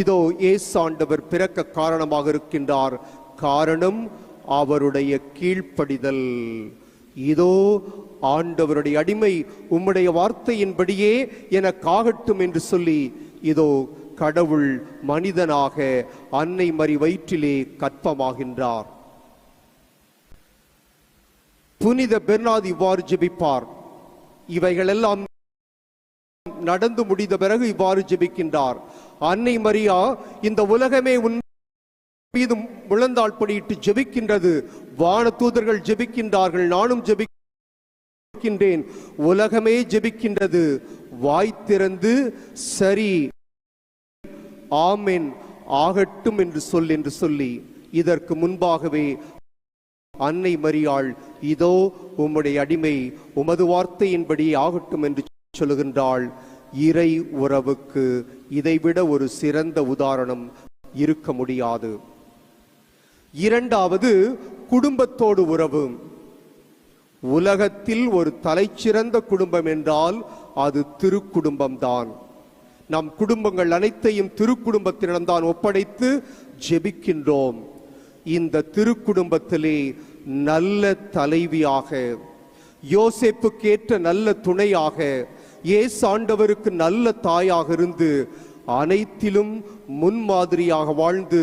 இதோ இயேசு ஆண்டவர் பிறக்க காரணமாக இருக்கின்றார். காரணம் அவருடைய கீழ்ப்படிதல். இதோ ஆண்டவருடைய அடிமை, உம்முடைய வார்த்தையின்படியே எனக்காகட்டும் என்று சொல்லி இதோ கடவுள் மனிதனாக அன்னை மரி வயிற்றிலே கற்பமாகின்றார். புனித பெர்னார்து இவ்வாறு ஜெபிப்பார். இவைகளெல்லாம் நடந்து முடிந்த பிறகு இவ்வாறு ஜெபிக்கின்றார். அன்னை மரியா, இந்த உலகமே உன் மீது முழந்தாள் படியிட்டு ஜெபிக்கின்றது. வான தூதர்கள் ஜெபிக்கின்றார்கள், நானும் ஜெபிக்கின்றேன், உலகமே ஜெபிக்கின்றது. வாய் திறந்து சரி, ஆமென், ஆகட்டும் என்று சொல்லி இதற்கு முன்பாகவே அன்னை மரியாள், இதோ உம்முடைய அடிமை, உமது வார்த்தையின்படி ஆகட்டும் என்று சொல்லுகின்றாள். இறை உறவுக்கு இதைவிட ஒரு சிறந்த உதாரணம் இருக்க முடியாது. இரண்டாவது, குடும்பத்தோடு உறவு. உலகத்தில் ஒரு தலைச்சிறந்த குடும்பம் என்றால் அது திருக்குடும்பம்தான். நம் குடும்பங்கள் அனைத்தையும் திருக்குடும்பத்தினம்தான் ஒப்படைத்து ஜெபிக்கின்றோம். இந்த திருக்குடும்பத்திலே நல்ல தலைவியாக, யோசேப்புக்கு ஏற்ற நல்ல துணையாக, இயேசு ஆண்டவருக்கு நல்ல தாயாக இருந்து அனைத்திலும் முன்மாதிரியாக வாழ்ந்து